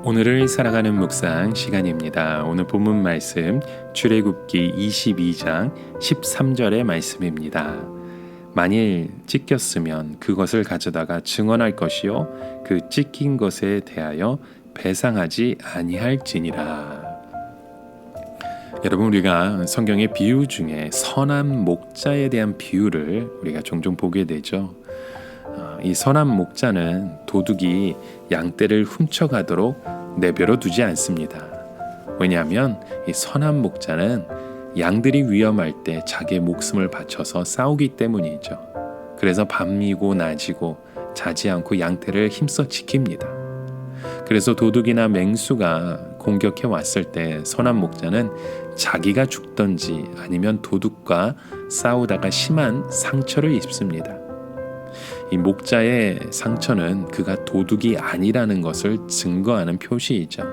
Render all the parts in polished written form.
오늘을 살아가는 묵상 시간입니다. 오늘 본문 말씀 출애굽기 22장 13절의 말씀입니다. 만일 찢겼으면 그것을 가져다가 증언할 것이요 그 찢긴 것에 대하여 배상하지 아니할지니라. 여러분, 우리가 성경의 비유 중에 선한 목자에 대한 비유를 우리가 종종 보게 되죠. 이 선한 목자는 도둑이 양떼를 훔쳐가도록 내버려 두지 않습니다. 왜냐하면 이 선한 목자는 양들이 위험할 때 자기의 목숨을 바쳐서 싸우기 때문이죠. 그래서 밤이고 낮이고 자지 않고 양떼를 힘써 지킵니다. 그래서 도둑이나 맹수가 공격해 왔을 때 선한 목자는 자기가 죽던지 아니면 도둑과 싸우다가 심한 상처를 입습니다. 이 목자의 상처는 그가 도둑이 아니라는 것을 증거하는 표시이죠.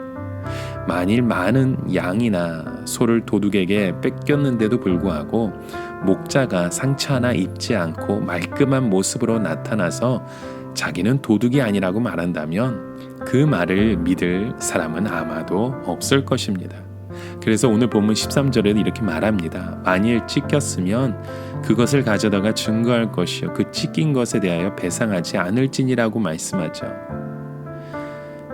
만일 많은 양이나 소를 도둑에게 뺏겼는데도 불구하고 목자가 상처 하나 입지 않고 말끔한 모습으로 나타나서 자기는 도둑이 아니라고 말한다면 그 말을 믿을 사람은 아마도 없을 것입니다. 그래서 오늘 본문 13절에는 이렇게 말합니다. 만일 찢겼으면 그것을 가져다가 증거할 것이요 그 찢긴 것에 대하여 배상하지 않을지니라고 말씀하죠.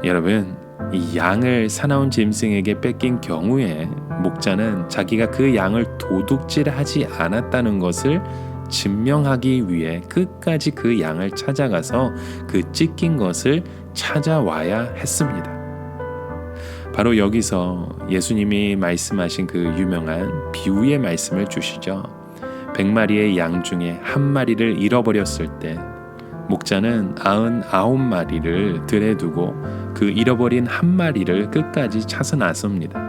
여러분, 이 양을 사나운 짐승에게 뺏긴 경우에 목자는 자기가 그 양을 도둑질하지 않았다는 것을 증명하기 위해 끝까지 그 양을 찾아가서 그 찢긴 것을 찾아와야 했습니다. 바로 여기서 예수님이 말씀하신 그 유명한 비유의 말씀을 주시죠. 100마리의 양 중에 한 마리를 잃어버렸을 때 목자는 99마리를 들에 두고 그 잃어버린 한 마리를 끝까지 찾아 나섭니다.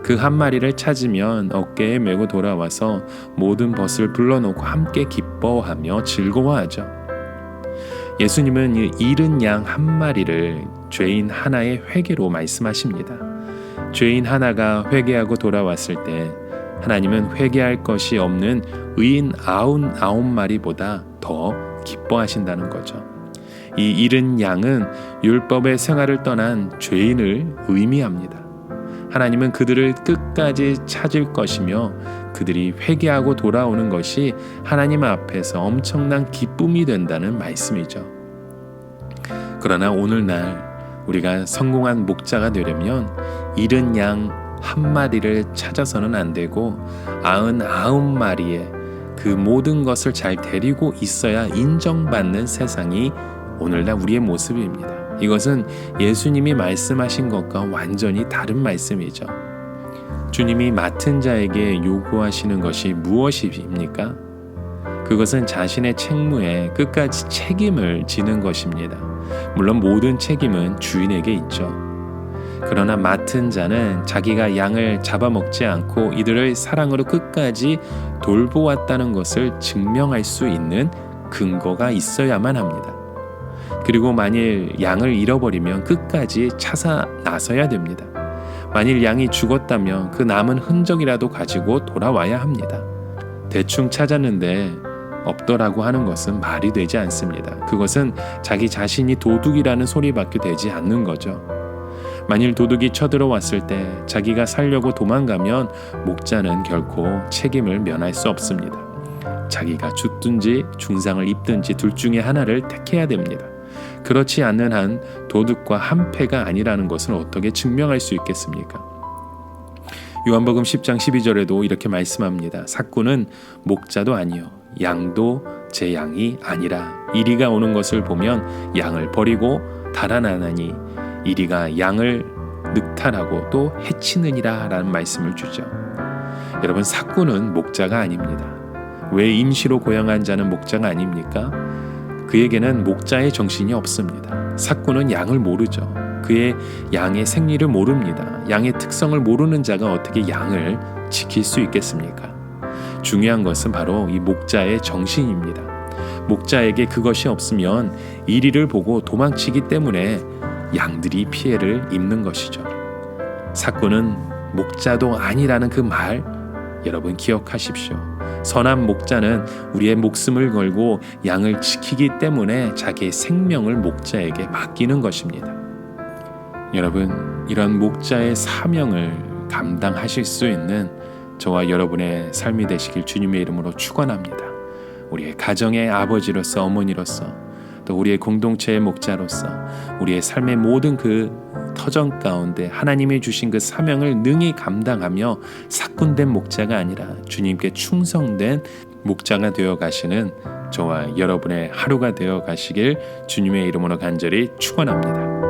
그 한 마리를 찾으면 어깨에 메고 돌아와서 모든 벗을 불러놓고 함께 기뻐하며 즐거워하죠. 예수님은 이 잃은 양 한 마리를 죄인 하나의 회개로 말씀하십니다. 죄인 하나가 회개하고 돌아왔을 때 하나님은 회개할 것이 없는 의인 99마리보다 더 기뻐하신다는 거죠. 이 잃은 양은 율법의 생활을 떠난 죄인을 의미합니다. 하나님은 그들을 끝까지 찾을 것이며 그들이 회개하고 돌아오는 것이 하나님 앞에서 엄청난 기쁨이 된다는 말씀이죠. 그러나 오늘날 우리가 성공한 목자가 되려면 잃은 양 한 마리를 찾아서는 안 되고 99마리의 그 모든 것을 잘 데리고 있어야 인정받는 세상이 오늘날 우리의 모습입니다. 이것은 예수님이 말씀하신 것과 완전히 다른 말씀이죠. 주님이 맡은 자에게 요구하시는 것이 무엇입니까? 그것은 자신의 책무에 끝까지 책임을 지는 것입니다. 물론 모든 책임은 주인에게 있죠. 그러나 맡은 자는 자기가 양을 잡아먹지 않고 이들을 사랑으로 끝까지 돌보았다는 것을 증명할 수 있는 근거가 있어야만 합니다. 그리고 만일 양을 잃어버리면 끝까지 찾아 나서야 됩니다. 만일 양이 죽었다면 그 남은 흔적이라도 가지고 돌아와야 합니다. 대충 찾았는데 없더라고 하는 것은 말이 되지 않습니다. 그것은 자기 자신이 도둑이라는 소리밖에 되지 않는 거죠. 만일 도둑이 쳐들어왔을 때 자기가 살려고 도망가면 목자는 결코 책임을 면할 수 없습니다. 자기가 죽든지 중상을 입든지 둘 중에 하나를 택해야 됩니다. 그렇지 않는 한 도둑과 한패가 아니라는 것을 어떻게 증명할 수 있겠습니까? 요한복음 10장 12절에도 이렇게 말씀합니다. 삭구는 목자도 아니요 양도 제 양이 아니라 이리가 오는 것을 보면 양을 버리고 달아나나니 이리가 양을 늑탈하고 또 해치느니라 라는 말씀을 주죠. 여러분, 삭구는 목자가 아닙니다. 왜 임시로 고용한 자는 목자가 아닙니까? 그에게는 목자의 정신이 없습니다. 삭구는 양을 모르죠. 그의 양의 생리를 모릅니다. 양의 특성을 모르는 자가 어떻게 양을 지킬 수 있겠습니까? 중요한 것은 바로 이 목자의 정신입니다. 목자에게 그것이 없으면 이리를 보고 도망치기 때문에 양들이 피해를 입는 것이죠. 삭구는 목자도 아니라는 그 말 여러분 기억하십시오. 선한 목자는 우리의 목숨을 걸고 양을 지키기 때문에 자기의 생명을 목자에게 맡기는 것입니다. 여러분, 이런 목자의 사명을 감당하실 수 있는 저와 여러분의 삶이 되시길 주님의 이름으로 축원합니다. 우리의 가정의 아버지로서, 어머니로서, 또 우리의 공동체의 목자로서 우리의 삶의 모든 그 터전 가운데 하나님이 주신 그 사명을 능히 감당하며 삭군된 목자가 아니라 주님께 충성된 목자가 되어 가시는 저와 여러분의 하루가 되어 가시길 주님의 이름으로 간절히 축원합니다.